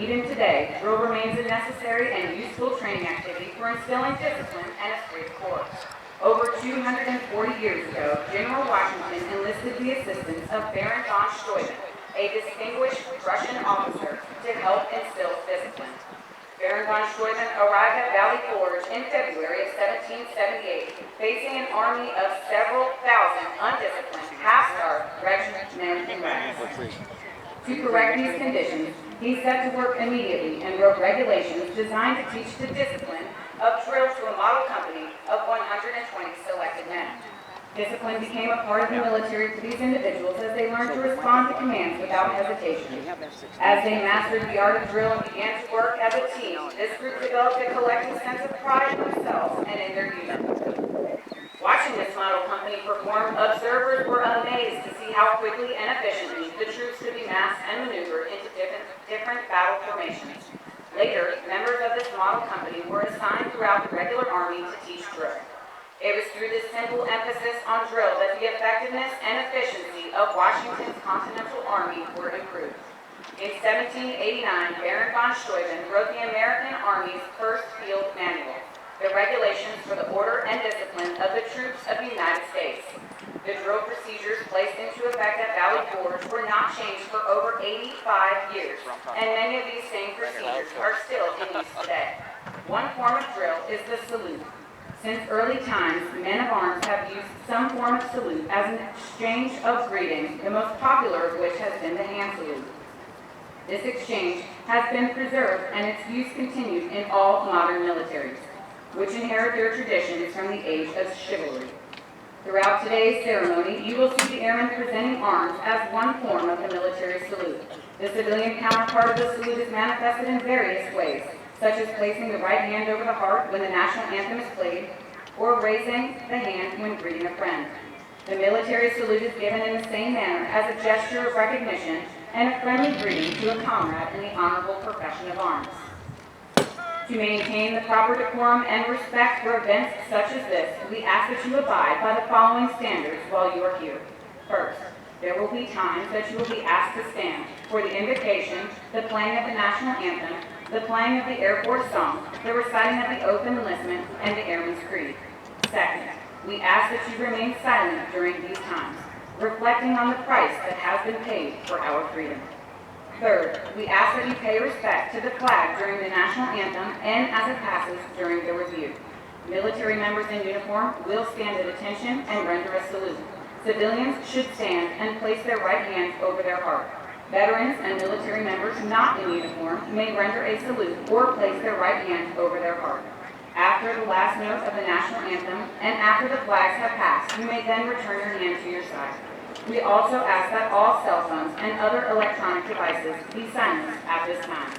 Even today, drill remains a necessary and useful training activity for instilling discipline and esprit de corps. Over 240 years ago, General Washington enlisted the assistance of Baron von Steuben, a distinguished Russian officer, to help instill discipline. Baron von Steuben arrived at Valley Forge in February of 1778, facing an army of several thousand undisciplined, half-starved regiment and women. To correct these conditions, he set to work immediately and wrote regulations designed to teach the discipline of drill to a model company of 120 selected men. Discipline became a part of the military for these individuals as they learned to respond to commands without hesitation. As they mastered the art of drill and began to work as a team, this group developed a collective sense of pride in themselves and in their unit. Watching this model company perform, observers were amazed to see how quickly and efficiently the troops could be massed and maneuvered into different battle formations. Later, members of this model company were assigned throughout the regular army to teach drill. It was through this simple emphasis on drill that the effectiveness and efficiency of Washington's Continental Army were improved. In 1789, Baron von Steuben wrote the American Army's first field manual, the regulations for the order and discipline of the troops of the United States. The drill procedures placed into effect at Valley Forge were not changed for over 85 years, and many of these same procedures are still in use today. One form of drill is the salute. Since early times, men of arms have used some form of salute as an exchange of greetings, the most popular of which has been the hand salute. This exchange has been preserved and its use continued in all modern militaries, which inherit their traditions from the age of chivalry. Throughout today's ceremony, you will see the airmen presenting arms as one form of the military salute. The civilian counterpart of the salute is manifested in various ways, such as placing the right hand over the heart when the national anthem is played, or raising the hand when greeting a friend. The military salute is given in the same manner as a gesture of recognition and a friendly greeting to a comrade in the honorable profession of arms. To maintain the proper decorum and respect for events such as this, we ask that you abide by the following standards while you are here. First, there will be times that you will be asked to stand for the invocation, the playing of the national anthem, the playing of the Air Force song, the reciting of the oath of enlistment, and the Airman's Creed. Second, we ask that you remain silent during these times, reflecting on the price that has been paid for our freedom. Third, we ask that you pay respect to the flag during the national anthem and as it passes during the review. Military members in uniform will stand at attention and render a salute. Civilians should stand and place their right hands over their heart. Veterans and military members not in uniform may render a salute or place their right hand over their heart. After the last note of the national anthem and after the flags have passed, you may then return your hand to your side. We also ask that all cell phones and other electronic devices be silenced at this time.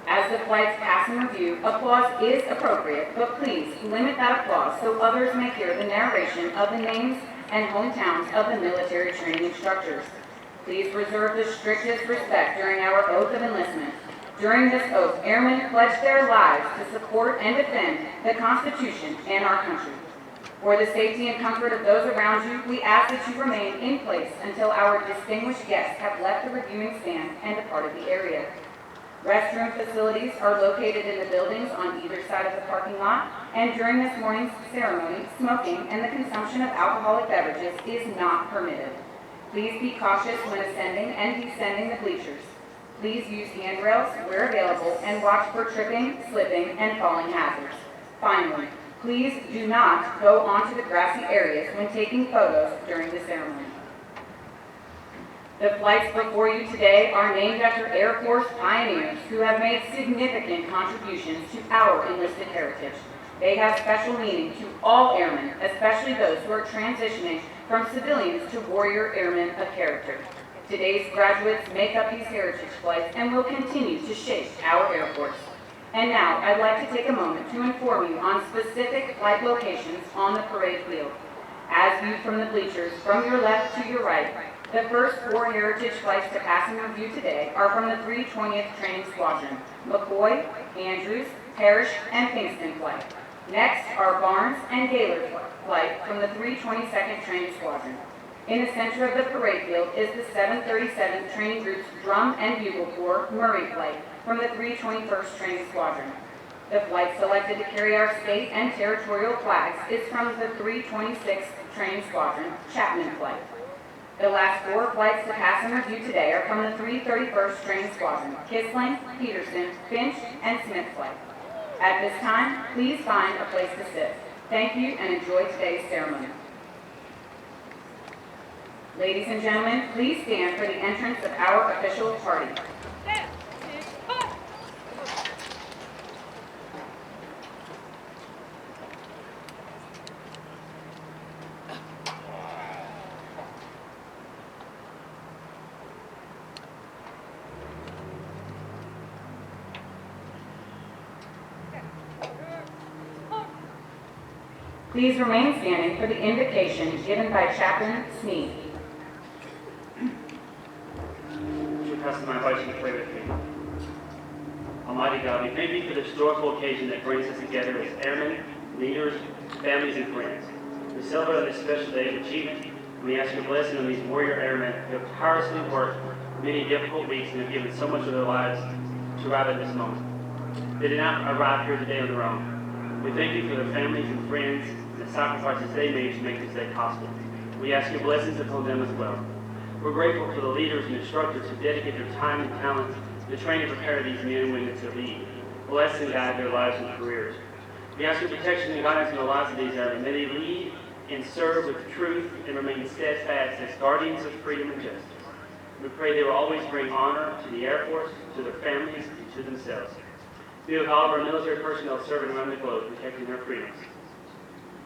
As the flights pass in review, applause is appropriate, but please limit that applause so others may hear the narration of the names and hometowns of the military training instructors. Please reserve the strictest respect during our oath of enlistment. During this oath, airmen pledge their lives to support and defend the Constitution and our country. For the safety and comfort of those around you, we ask that you remain in place until our distinguished guests have left the reviewing stand and departed the area. Restroom facilities are located in the buildings on either side of the parking lot, and during this morning's ceremony, smoking and the consumption of alcoholic beverages is not permitted. Please be cautious when ascending and descending the bleachers. Please use handrails where available and watch for tripping, slipping, and falling hazards. Finally, please do not go onto the grassy areas when taking photos during the ceremony. The flights before you today are named after Air Force pioneers who have made significant contributions to our enlisted heritage. They have special meaning to all airmen, especially those who are transitioning from civilians to warrior airmen of character. Today's graduates make up these heritage flights and will continue to shape our Air Force. And now, I'd like to take a moment to inform you on specific flight locations on the parade field. As viewed from the bleachers, from your left to your right, the first 4 heritage flights to pass in review today are from the 320th Training Squadron, McCoy, Andrews, Parrish, and Kingston flight. Next are Barnes and Gaylord flight from the 322nd Training Squadron. In the center of the parade field is the 737th Training Group's Drum and Bugle Corps Murray flight from the 321st Training Squadron. The flight selected to carry our state and territorial flags is from the 326th Training Squadron Chapman flight. The last 4 flights to pass and review today are from the 331st Training Squadron, Kissling, Peterson, Finch, and Smith flight. At this time, please find a place to sit. Thank you and enjoy today's ceremony. Ladies and gentlemen, please stand for the entrance of our official party. Please remain standing for the invocation given by Chaplain Sneed. Pastor, I invite you to pray with me. Almighty God, we thank you for the historical occasion that brings us together as airmen, leaders, families, and friends. We celebrate on this special day of achievement, and we ask your blessing on these warrior airmen who have tirelessly worked for many difficult weeks and have given so much of their lives to arrive at this moment. They did not arrive here today on their own. We thank you for their families and friends and the sacrifices they made to make this day possible. We ask your blessings upon them as well. We're grateful for the leaders and instructors who dedicate their time and talents to train and prepare these men and women to lead. Bless and guide their lives and careers. We ask your protection and guidance in the lives of these airmen. May they lead and serve with truth and remain steadfast as guardians of freedom and justice. We pray they will always bring honor to the Air Force, to their families, and to themselves. Be with all of our military personnel serving around the globe, protecting their freedoms.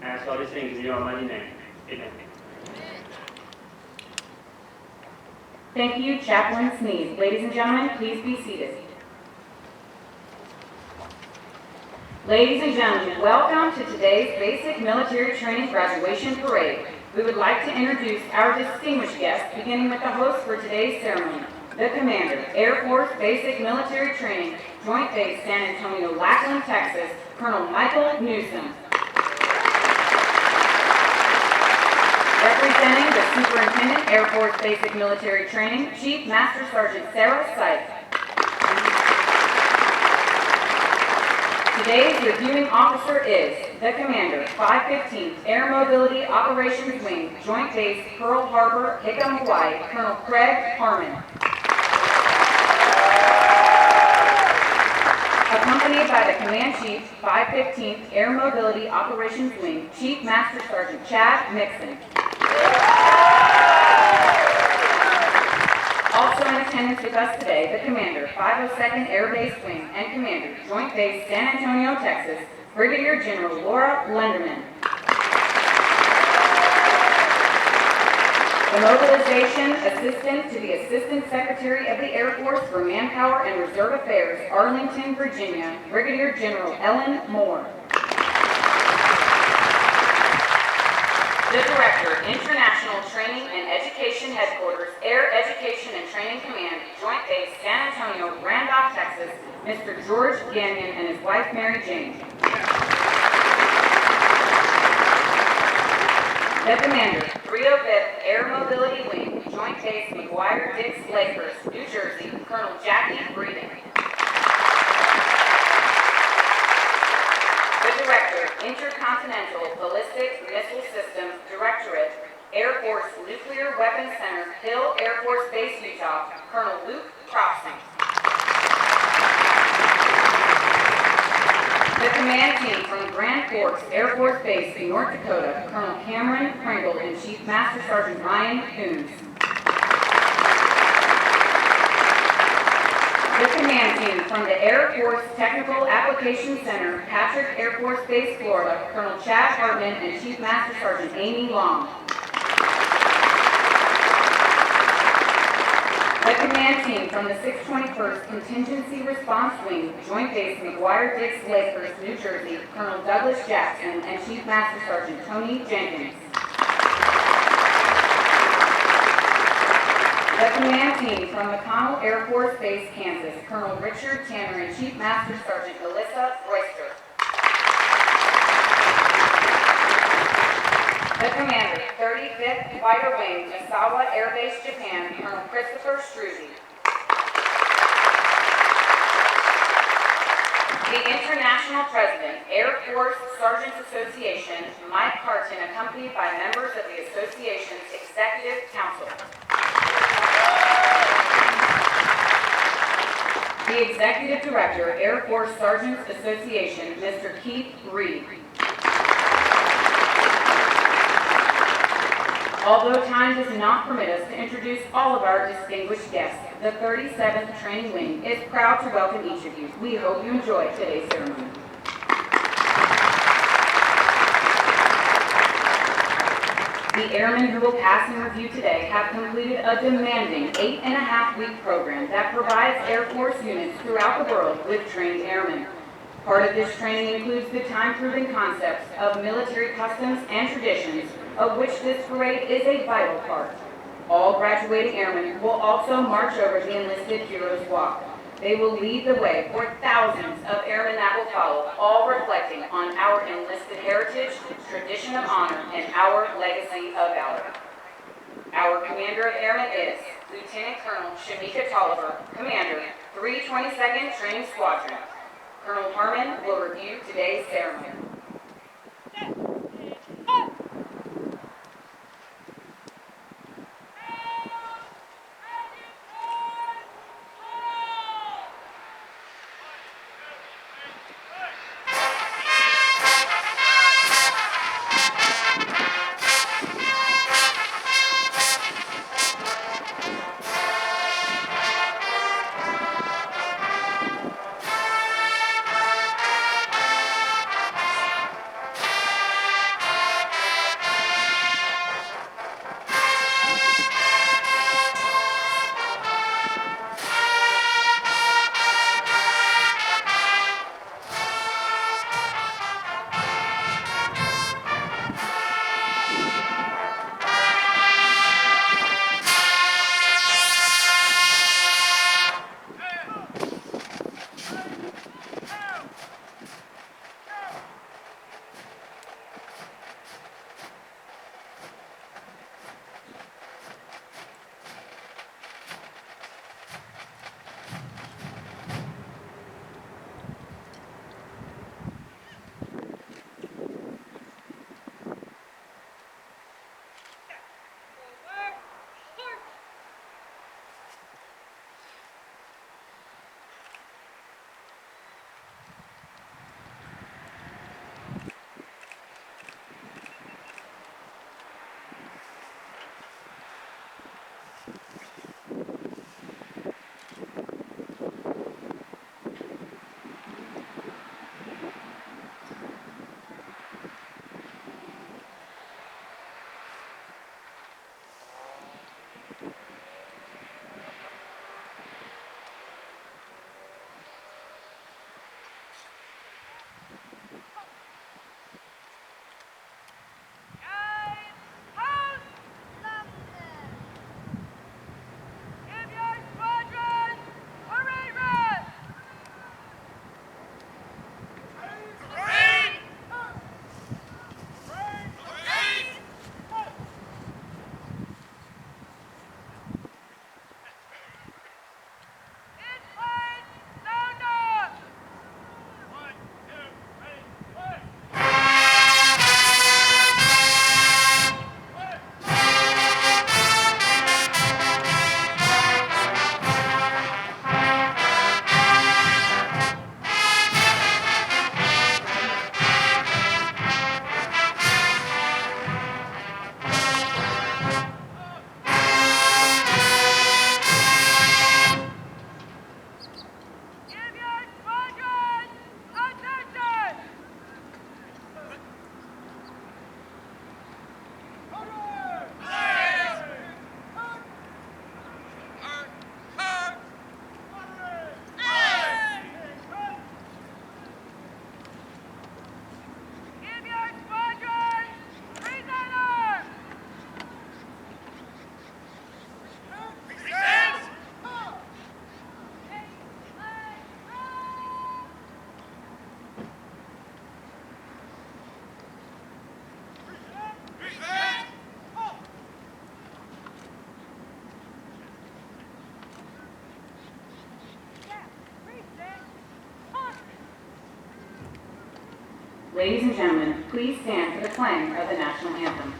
I ask all these things in your almighty name. Amen. Thank you, Chaplain Sneed. Ladies and gentlemen, please be seated. Ladies and gentlemen, welcome to today's Basic Military Training Graduation Parade. We would like to introduce our distinguished guests, beginning with the host for today's ceremony, the Commander, Air Force Basic Military Training, Joint Base San Antonio, Lackland, Texas, Colonel Michael Newsom. Representing the Superintendent, Air Force Basic Military Training, Chief Master Sergeant Sarah Syke. Today's reviewing officer is the Commander, 515th Air Mobility Operations Wing, Joint Base Pearl Harbor, Hickam, Hawaii, Colonel Craig Harmon. Accompanied by the Command Chief, 515th Air Mobility Operations Wing, Chief Master Sergeant Chad Mixon. Also in attendance with us today, the Commander, 502nd Air Base Wing and Commander, Joint Base San Antonio, Texas, Brigadier General Laura Lenderman. The Mobilization Assistant to the Assistant Secretary of the Air Force for Manpower and Reserve Affairs, Arlington, Virginia, Brigadier General Ellen Moore. The Director, International Training and Education Headquarters, Air Education and Training Command, Joint Base San Antonio, Randolph, Texas, Mr. George Gagnon and his wife Mary Jane. The Commander, 305th Air Mobility Wing, Joint Base McGuire-Dix Lakehurst, New Jersey, Colonel Jackie Breeden. The Director, Intercontinental Ballistic Missile Systems Directorate, Air Force Nuclear Weapons Center, Hill Air Force Base, Utah, Colonel Luke Cropsey. The command team from Grand Forks Air Force Base in North Dakota, Colonel Cameron Pringle and Chief Master Sergeant Ryan Coons. The command team from the Air Force Technical Application Center, Patrick Air Force Base, Florida, Colonel Chad Hartman and Chief Master Sergeant Amy Long. The command team from the 621st Contingency Response Wing, Joint Base McGuire-Dix Lakehurst, New Jersey, Colonel Douglas Jackson and Chief Master Sergeant Tony Jenkins. The command team from McConnell Air Force Base, Kansas, Colonel Richard Tanner and Chief Master Sergeant Alyssa Royster. The commander, 35th Fighter Wing, Misawa Air Base, Japan, Colonel Christopher Struzzi. The International President, Air Force Sergeants Association, Mike Carton, accompanied by members of the association's Executive Council. The Executive Director, Air Force Sergeants Association, Mr. Keith Reed. Although time does not permit us to introduce all of our distinguished guests, the 37th Training Wing is proud to welcome each of you. We hope you enjoy today's ceremony. The airmen who will pass in review today have completed a demanding 8.5-week program that provides Air Force units throughout the world with trained airmen. Part of this training includes the time-proven concepts of military customs and traditions, of which this parade is a vital part. All graduating airmen will also march over the Enlisted Heroes Walk. They will lead the way for thousands of airmen that will follow, all reflecting on our enlisted heritage, tradition of honor, and our legacy of valor. Our Commander of Airmen is Lieutenant Colonel Shamika Tolliver, Commander, 322nd Training Squadron. Colonel Harmon will review today's ceremony. Ladies and gentlemen, please stand for the playing of the national anthem.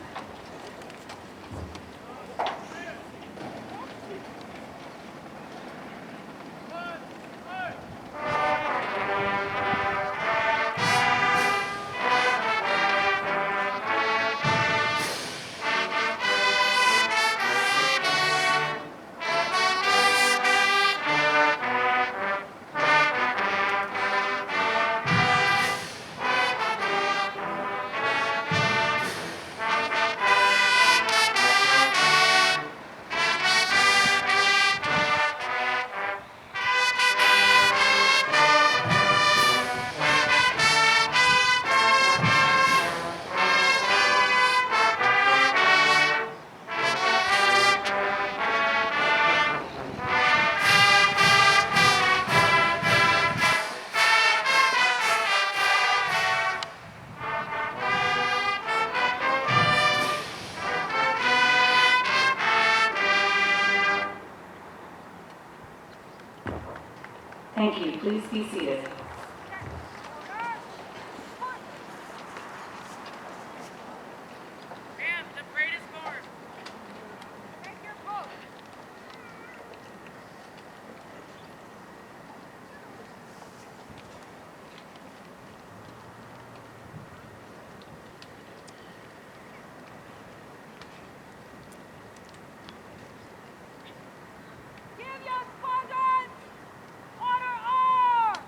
Thank you. Please be seated. And the parade is forward. Take your post. Give your squadrons order arms!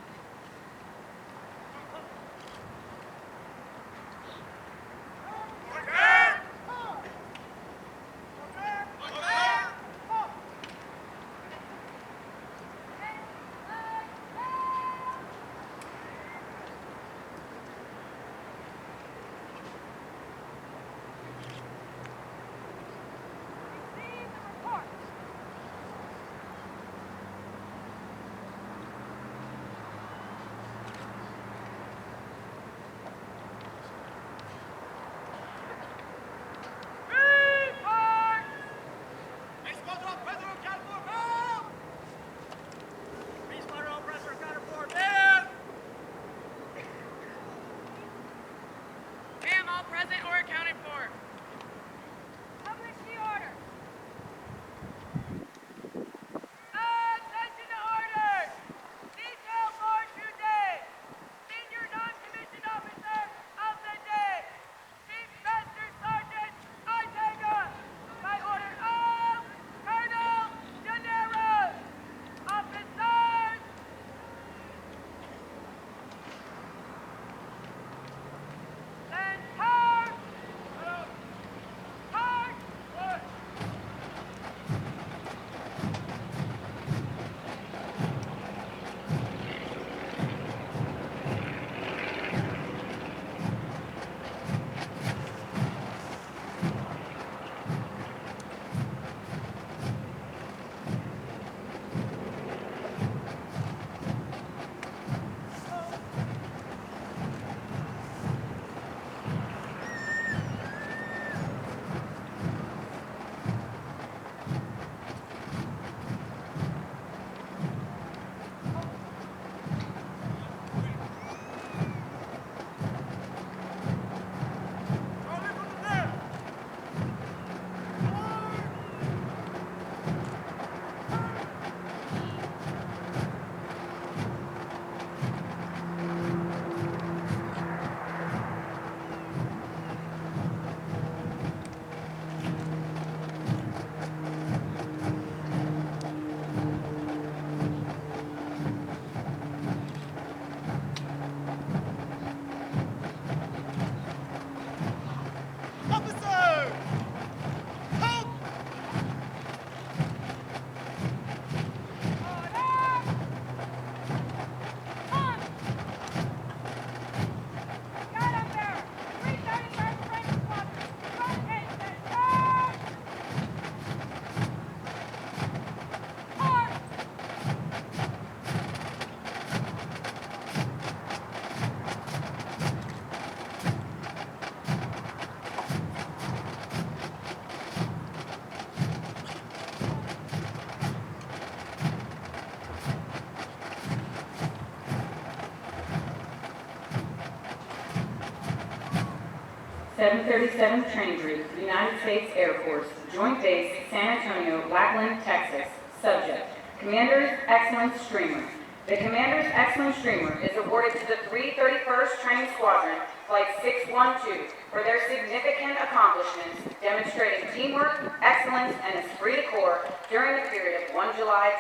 737th Training Group, United States Air Force, Joint Base, San Antonio, Lackland, Texas. Subject: Commander's Excellence Streamer. The Commander's Excellence Streamer is awarded to the 331st Training Squadron, Flight 612, for their significant accomplishments demonstrating teamwork, excellence, and esprit de corps during the period of 1 July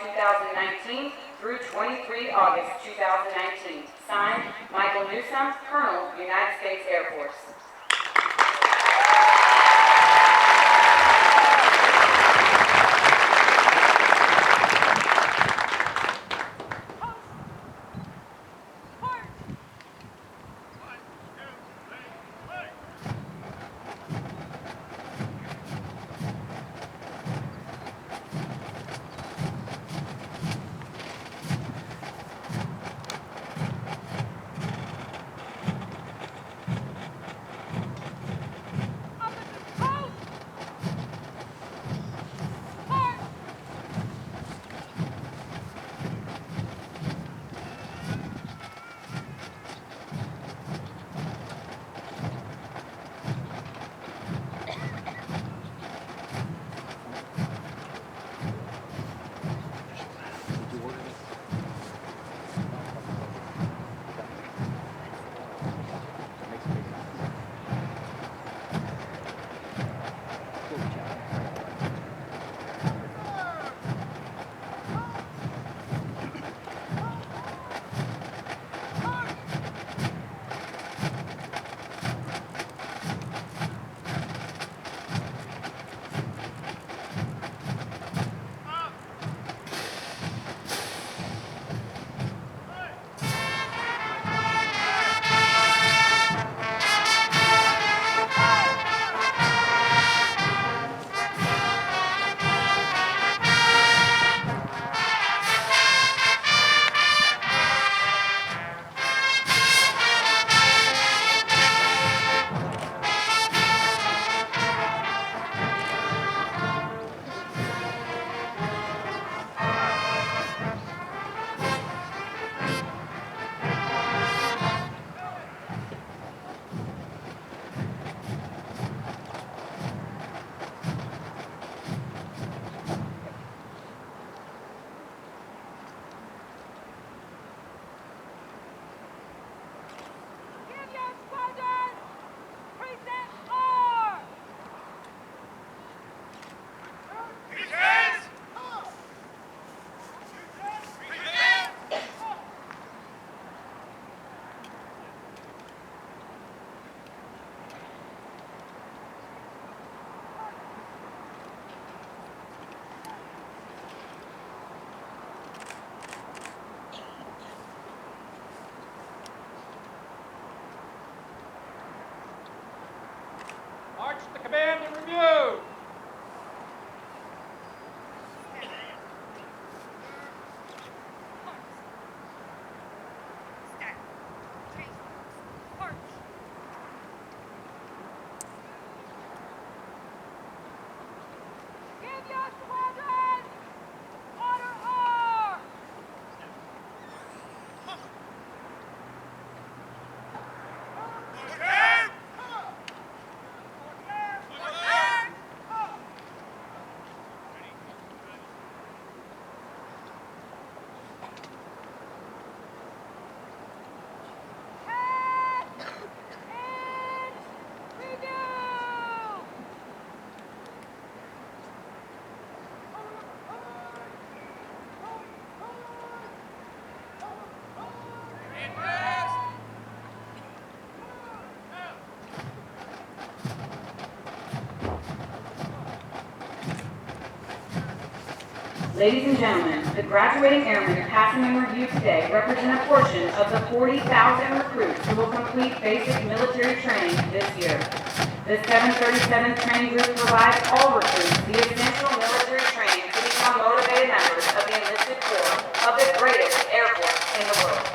2019 through 23 August 2019. Signed, Michael Newsom, Colonel, United States Air Force. March to command and review. Ladies and gentlemen, the graduating airmen passing in review today represent a portion of the 40,000 recruits who will complete basic military training this year. The 737th Training Group provides all recruits the essential military training to become motivated members of the enlisted corps of the greatest Air Force in the world.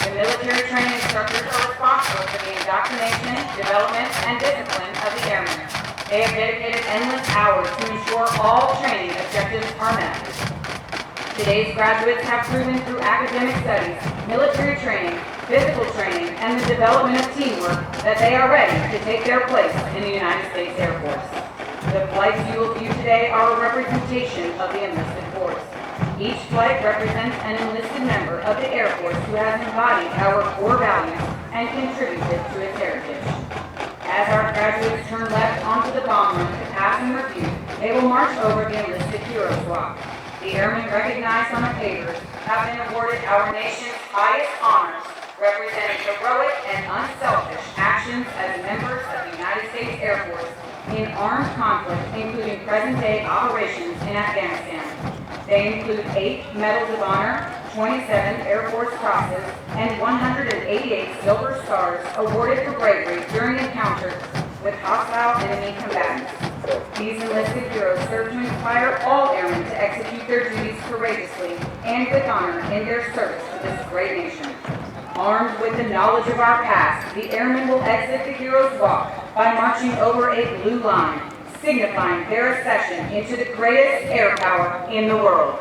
The military training instructors are responsible for the indoctrination, development, and discipline of the airmen. They have dedicated endless hours to ensure all training objectives are met. Today's graduates have proven through academic studies, military training, physical training, and the development of teamwork that they are ready to take their place in the United States Air Force. The flights you will view today are a representation of the enlisted force. Each flight represents an enlisted member of the Air Force who has embodied our core values and contributed to its heritage. As our graduates turn left onto the bomb run to pass and review, they will march over the enlisted heroes walk. The airmen recognized on the papers have been awarded our nation's highest honors, representing heroic and unselfish actions as members of the United States Air Force in armed conflict, including present-day operations in Afghanistan. They include 8 Medals of Honor, 27 Air Force Crosses, and 188 Silver Stars awarded for bravery during encounters with hostile enemy combatants. These enlisted heroes serve to inspire all airmen to execute their duties courageously and with honor in their service to this great nation. Armed with the knowledge of our past, the airmen will exit the Heroes Walk by marching over a blue line, signifying their accession into the greatest air power in the world.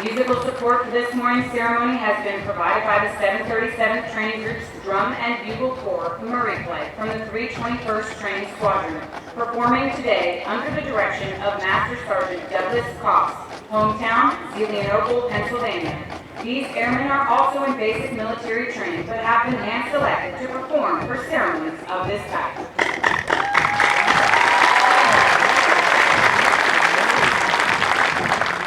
Musical support for this morning's ceremony has been provided by the 737th Training Group's Drum and Bugle Corps Murray Flight from the 321st Training Squadron, performing today under the direction of Master Sergeant Douglas Koss, hometown Zelienople, Pennsylvania. These airmen are also in basic military training but have been hand-selected to perform for ceremonies of this type.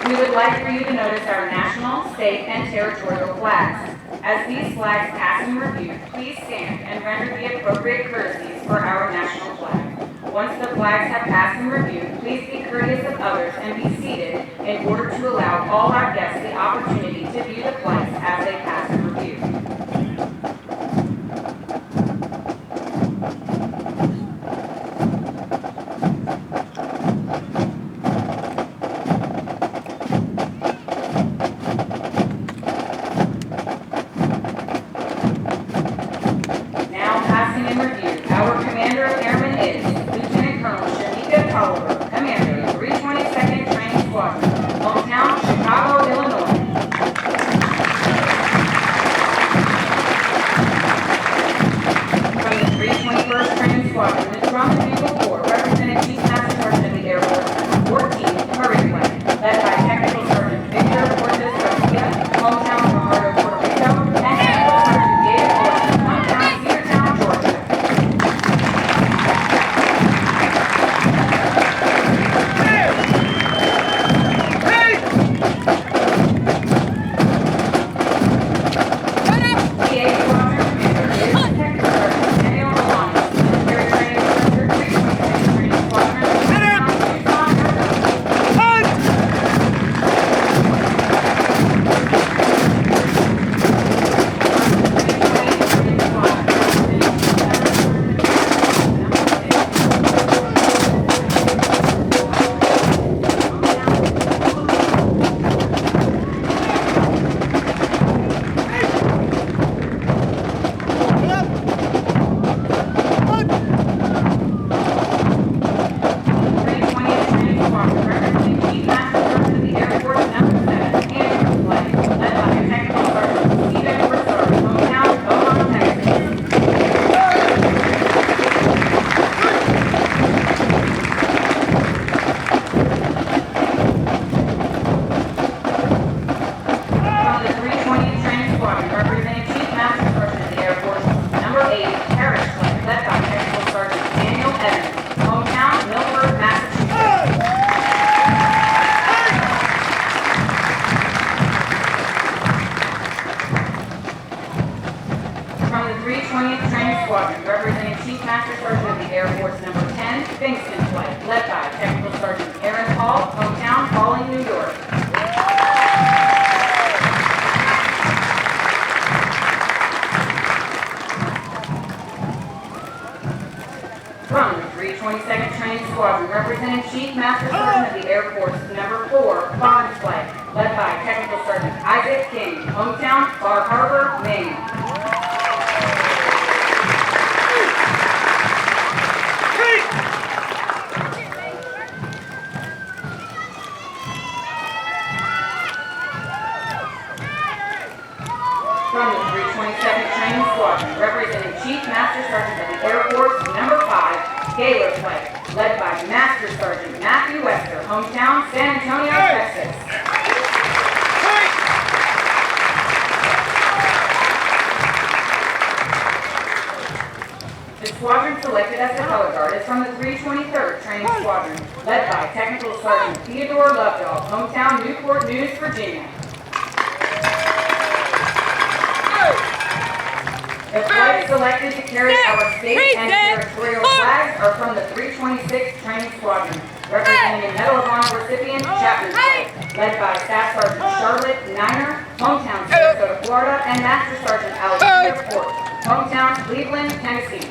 We would like for you to notice our national, state, and territorial flags. As these flags pass in review, please stand and render the appropriate courtesies for our national flag. Once the flags have passed in review, please be courteous of others and be seated in order to allow all our guests the opportunity to view the flags as they pass in review. From the 322nd Training Squadron, representing Chief Master Sergeant of the Air Force, number 4, Bond Flight, led by Technical Sergeant Isaac King, hometown, Bar Harbor, Maine. Squadron, representing Chief Master Sergeant of the Air Force, number 5, Gaylor Flight, led by Master Sergeant Matthew Webster, hometown, San Antonio, Texas. The squadron selected as the color guard is from the 323rd Training Squadron, led by Technical Sergeant Theodore Lovejoy, hometown, Newport News, Virginia. The flags selected to carry our state and territorial flags are from the 326th Training Squadron, representing a Medal of Honor recipient, Chapman Flight, led by Staff Sergeant Charlotte Niner, hometown, Sarasota, Florida, and Master Sergeant Alexander Ford, hometown, Cleveland, Tennessee.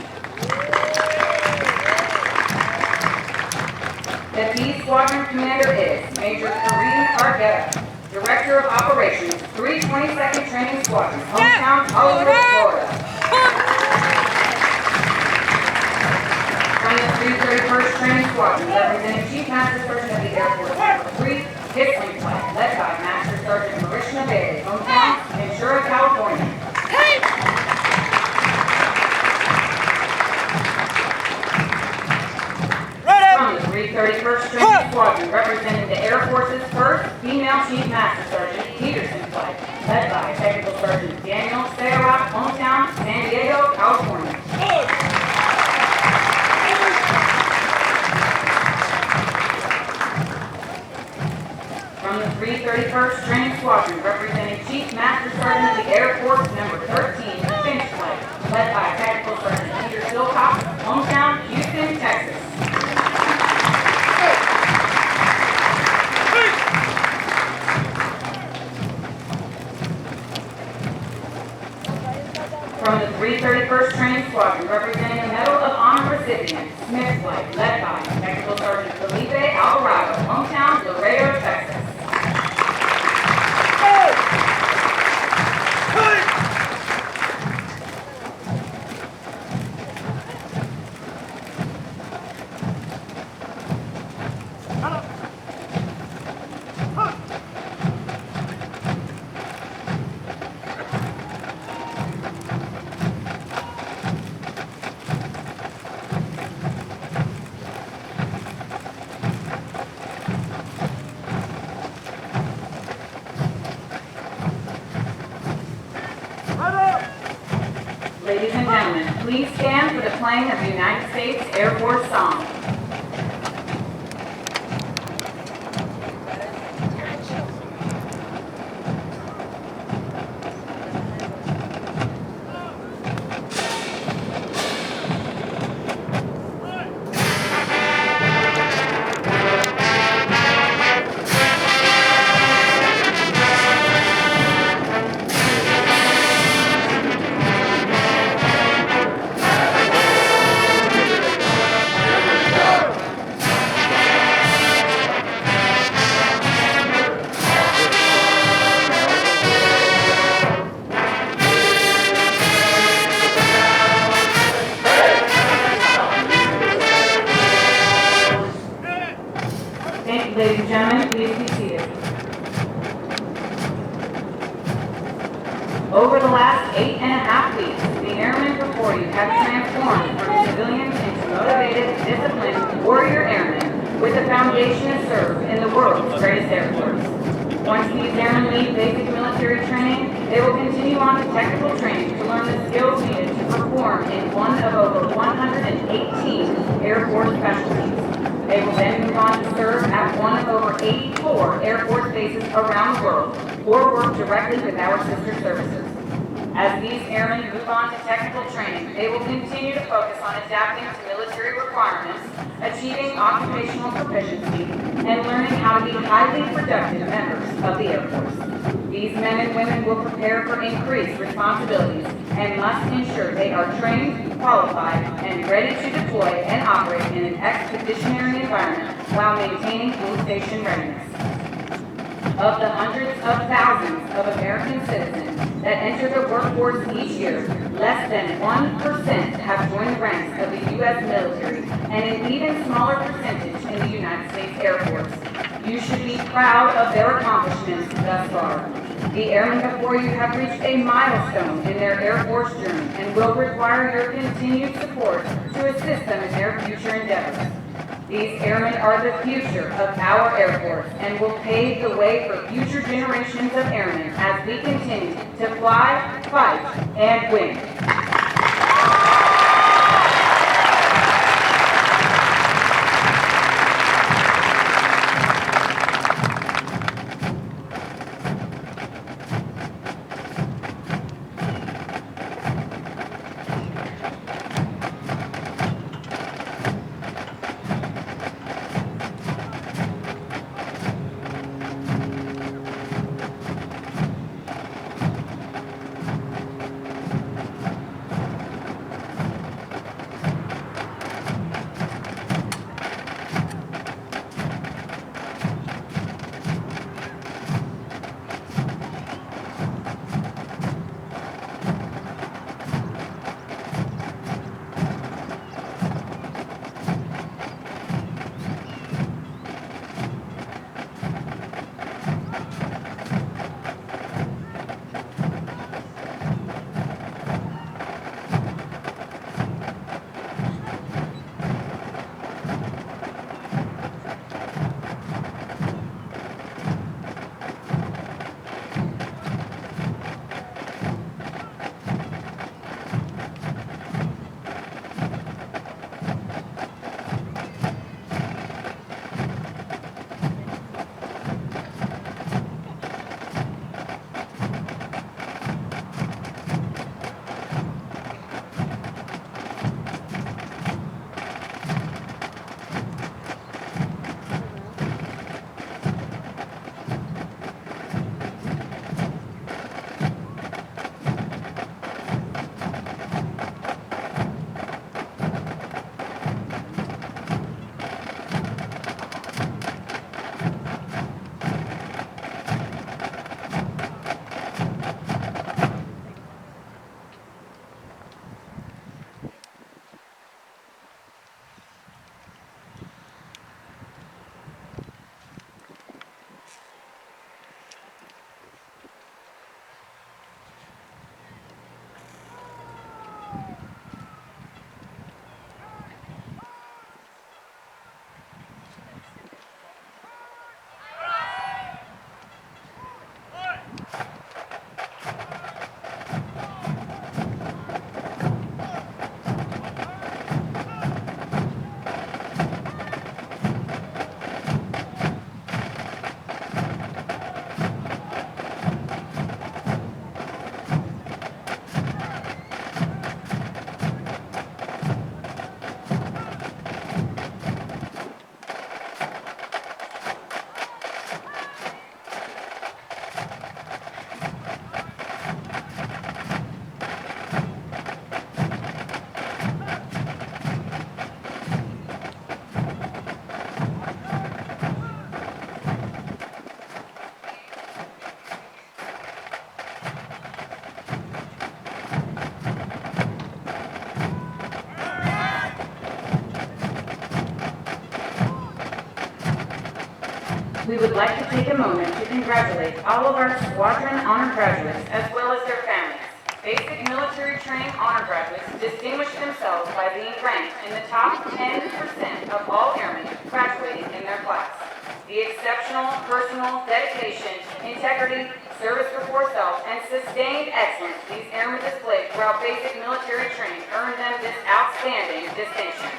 The B Squadron Commander is Major Kareem Argueta, Director of Operations, 322nd Training Squadron, hometown, Hollywood, Florida. From the 331st Training Squadron, representing Chief Master Sergeant of the Air Force, number 3, Kissling Flight, led by Master Sergeant Marishna Bailey, hometown, Ventura, California. From the 331st Training Squadron, representing the Air Force's 1st Female Chief Master Sergeant, Peterson Flight, led by Technical Sergeant Daniel Sayrock, hometown, San Diego, California. From the 331st Training Squadron, representing Chief Master Sergeant of the Air Force, number 13, Finch Flight, led by Technical Sergeant Peter Silcox, hometown, Houston, Texas. From the 331st Training Squadron, representing a Medal of Honor recipient, Smith Flight, led by Technical Sergeant Felipe Alvarado, hometown, Laredo, Texas. Ladies and gentlemen, please stand for the playing of the United States Air Force song. Thank you, ladies and gentlemen. Please be seated. Over the last 8.5 weeks, the airmen before you have transformed from civilians into motivated, disciplined warrior airmen with the foundation to serve in the world's greatest air force. Once these airmen leave basic military training, they will continue on to technical training to learn the skills needed to perform in one of over 118 Air Force specialties. They will then move on to serve at one of over 84 Air Force bases around the world or work directly with our sister services. As these airmen move on to technical training, they will continue to focus on adapting to military requirements, achieving occupational proficiency, and learning how to be highly productive members of the Air Force. These men and women will prepare for increased responsibilities and must ensure they are trained, qualified, and ready to deploy and operate in an expeditionary environment while maintaining home station readiness. Of the hundreds of thousands of American citizens that enter the workforce each year, less than 1% have joined the ranks of the U.S. military, and an even smaller percentage in the United States Air Force. You should be proud of their accomplishments thus far. The airmen before you have reached a milestone in their Air Force journey and will require your continued support to assist them in their future endeavors. These airmen are the future of our Air Force and will pave the way for future generations of airmen as we continue to fly, fight, and win. We would like to take a moment to congratulate all of our Squadron Honor graduates as well as their families. Basic military training honor graduates distinguished themselves by being ranked in the top 10% of all airmen graduating in their class. The exceptional personal dedication, integrity, service before self, and sustained excellence these airmen displayed throughout basic military training earned them this outstanding distinction.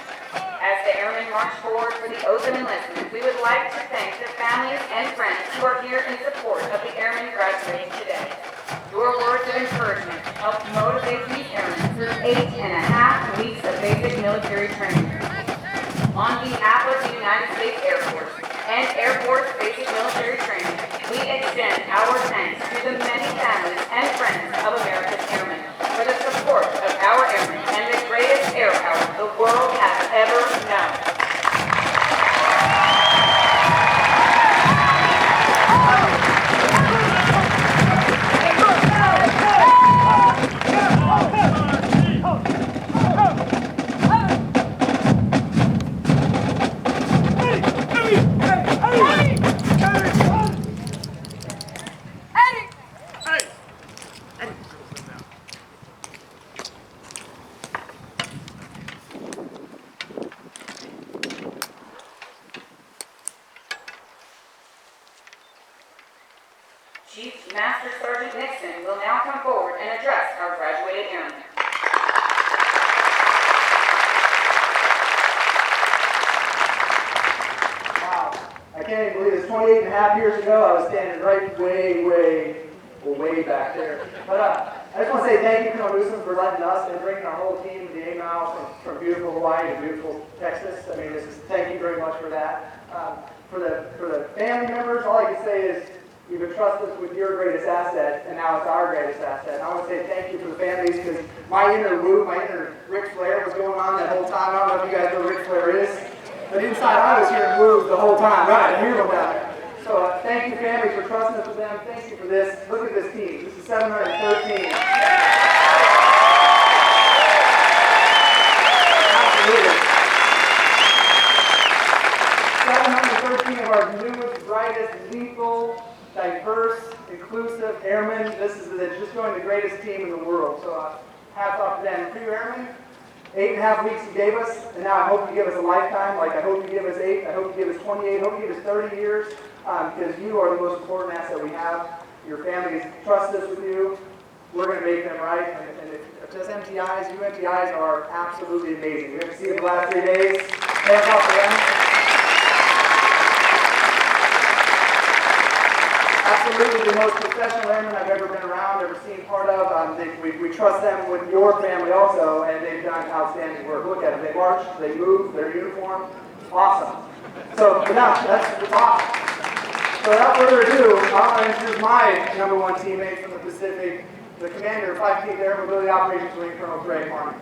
As the airmen march forward for the oath of enlistment, we would like to thank the families and friends who are here in support of the airmen graduating today. Your words of encouragement helped motivate these airmen through 8.5 weeks of basic military training. On behalf of the United States Air Force and Air Force Basic Military Training, we extend our thanks to the many families and friends of America's airmen for the support of our airmen and the greatest air power the world has ever known. Chief Master Sergeant Nixon will now come forward and address our graduated airmen. Wow, I can't even believe it's 28 and a half years ago. I was standing right way back there. But I just want to say thank you, Colonel Newsom, for letting us and bringing our whole team to the 8 Mile from beautiful Hawaii to beautiful Texas. I mean, thank you very much for that. For the family members, all I can say is you've entrusted us with your greatest asset, and now it's our greatest asset. And I want to say thank you for the families, because my inner Ric Flair was going on that whole time. I don't know if you guys know who Ric Flair is, but inside I was hearing moves the whole time. Right, I hear them down there. So thank you, families, for trusting us with them. Thank you for this. Look at this team. This is 713. Absolutely. 713 of our newest, brightest, lethal, diverse, inclusive airmen. This is just going the greatest team in the world. So hats off to them. For you airmen, 8.5 weeks you gave us, and now I hope you give us a lifetime. Like I hope you give us 8, I hope you give us 28, I hope you give us 30 years, because you are the most important asset we have. Your families trust us with you. We're going to make them right. And if those MTIs, you MTIs are absolutely amazing. We have to see them the last 3 days. Hands off for them. Absolutely the most professional airmen I've ever been around, ever seen part of. We trust them with your family also, and they've done outstanding work. Look at them. They march, they move, their uniform. Awesome. So, that's awesome. So without further ado, I want to introduce my number 1 teammate from the Pacific, the commander of 15th Air Mobility Operations Wing, Colonel Greg Harmon.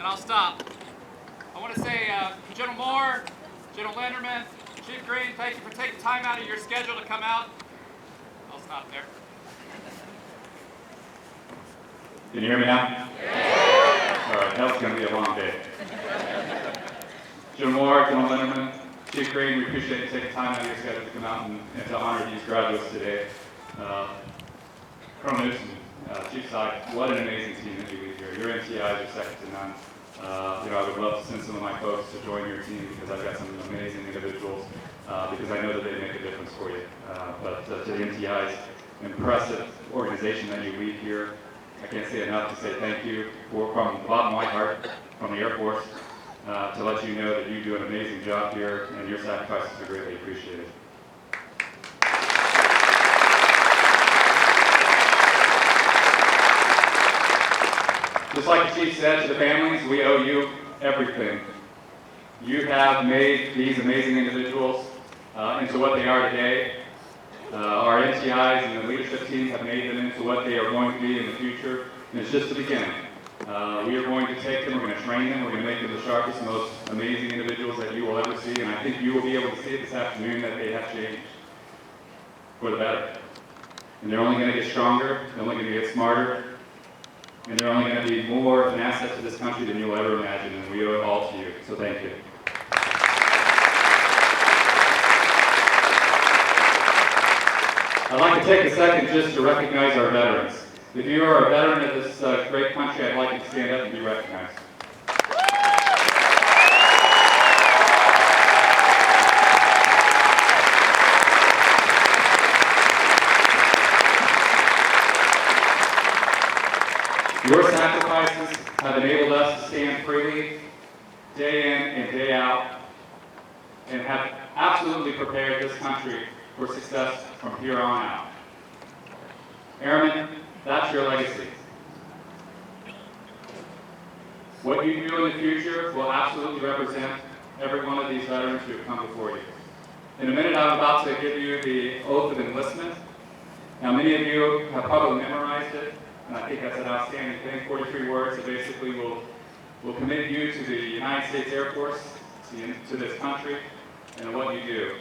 I'll stop. I want to say, General Moore, General Lenderman, Chief Green, thank you for taking time out of your schedule to come out. I'll stop there. Can you hear me now? Yeah. All right, that's going to be a long day. General Moore, General Lenderman, Chief Green, we appreciate you taking time out of your schedule to come out and to honor these graduates today. Colonel Newsom, Chief Side, what an amazing team that you lead here. Your MTIs are second to none. I would love to send some of my folks to join your team because I've got some amazing individuals because I know that they make a difference for you. But to the MTIs, impressive organization that you lead here. I can't say enough to say thank you from the bottom of my heart, from the Air Force, to let you know that you do an amazing job here and your sacrifices are greatly appreciated. Just like the Chief said to the families, we owe you everything. You have made these amazing individuals into what they are today. Our MTIs and the leadership teams have made them into what they are going to be in the future, and it's just the beginning. We are going to take them, we're going to train them, we're going to make them the sharpest, most amazing individuals that you will ever see, and I think you will be able to see it this afternoon that they have changed for the better. And they're only going to get stronger, they're only going to get smarter, and they're only going to be more of an asset to this country than you'll ever imagine, and we owe it all to you. So thank you. I'd like to take a second just to recognize our veterans. If you are a veteran of this great country, I'd like you to stand up and be recognized. Your sacrifices have enabled us to stand freely, day in and day out, and have absolutely prepared this country for success from here on out. Airmen, that's your legacy. What you do in the future will absolutely represent every one of these veterans who have come before you. In a minute, I'm about to give you the oath of enlistment. Now, many of you have probably memorized it, and I think that's an outstanding thing. 43 words that basically will commit you to the United States Air Force, to this country, and what you do.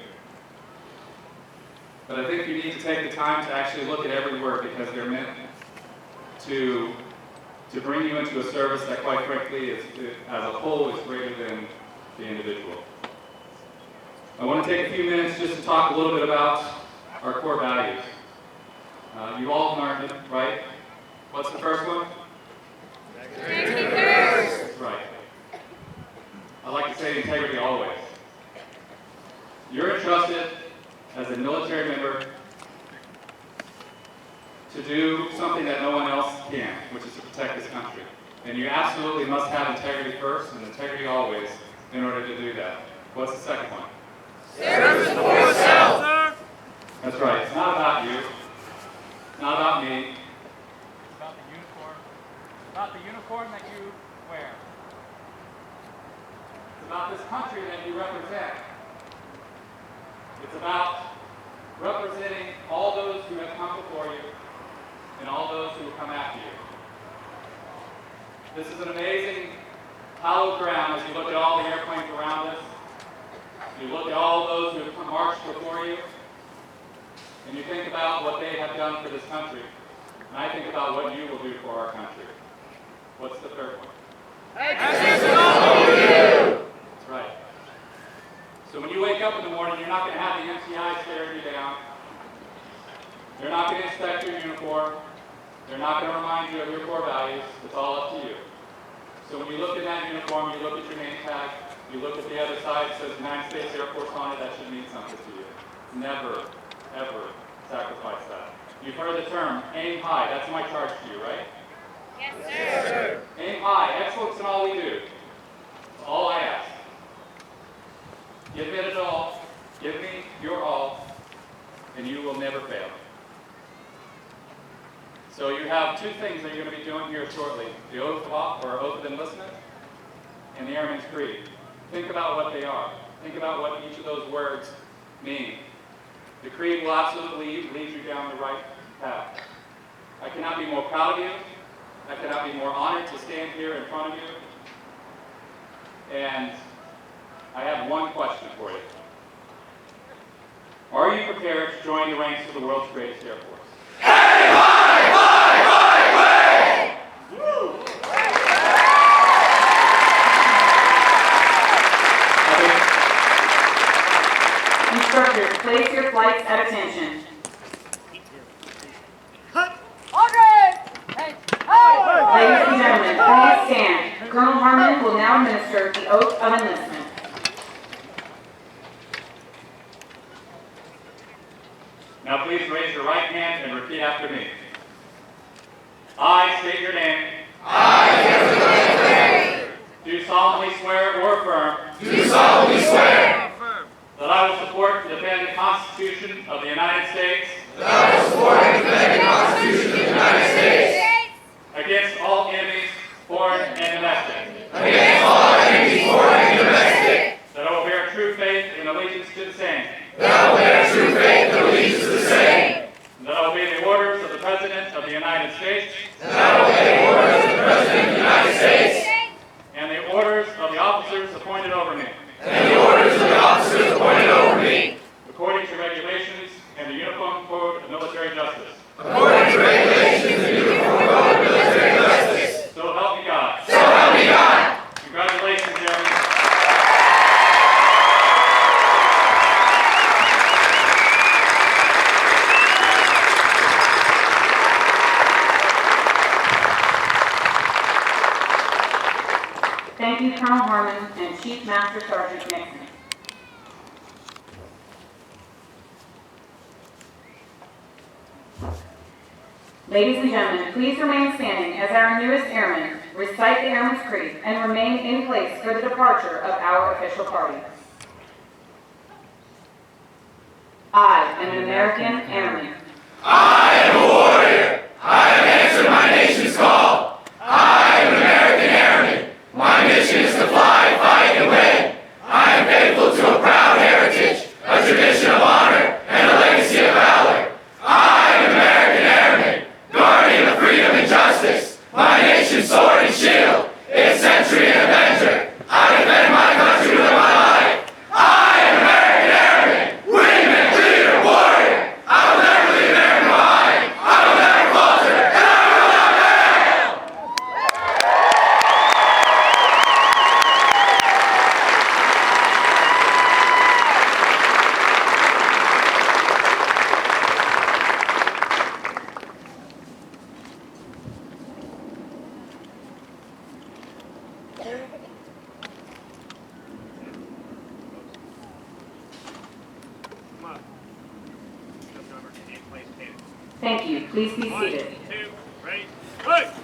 But I think you need to take the time to actually look at every word because they're meant to to bring you into a service that, quite frankly, as a whole, is greater than the individual. I want to take a few minutes just to talk a little bit about our core values. You all learned it, right? What's the first one? Integrity first. That's right. I like to say integrity always. You're entrusted as a military member to do something that no one else can, which is to protect this country. And you absolutely must have integrity first and integrity always in order to do that. What's the second one? Service before self. That's right. It's not about you. It's not about me. It's about the uniform. About the uniform that you wear. It's about this country that you represent. It's about representing all those who have come before you and all those who will come after you. This is an amazing hallowed ground as you look at all the airplanes around us. You look at all those who have marched before you, and you think about what they have done for this country. And I think about what you will do for our country. What's the third one? That's all we do. That's right. So when you wake up in the morning, you're not going to have the MTI staring you down. They're not going to inspect your uniform. They're not going to remind you of your core values. It's all up to you. So when you look at that uniform, you look at your name tag, you look at the other side, it says United States Air Force on it, that should mean something to you. Never, ever sacrifice that. You've heard the term, aim high. That's my charge to you, right? Yes, sir. Aim high. Excellence in all we do. That's all I ask. Give it all. Give me your all, and you will never fail. So you have two things that you're going to be doing here shortly: the oath of enlistment and the Airman's Creed. Think about what they are. Think about what each of those words mean. The creed will absolutely lead you down the right path. I cannot be more proud of you. I cannot be more honored to stand here in front of you. And I have one question for you. Are you prepared to join the ranks of the world's greatest Air Force? Instructors, place your flights at attention. Ladies and gentlemen, please stand. Colonel Harmon will now administer the oath of enlistment. Now please raise your right hand and repeat after me. I state your name. Do solemnly swear or affirm. That I will support and defend the Constitution of the United States. Against all enemies, foreign and domestic. That I will bear true faith and allegiance to the same. And that I will obey the orders of the President of the United States. And the orders of the officers appointed over me. According to regulations and the Uniform Code of Military Justice. So help me God. Congratulations, Airmen. Thank you, Colonel Harmon and Chief Master Sergeant Nixon. Ladies and gentlemen, please remain standing as our newest airmen recite the Airman's Creed and remain in place for the departure of our official party. I am an American airman. I will never leave American behind. Thank you. Please be 1, seated. 2, ready, go!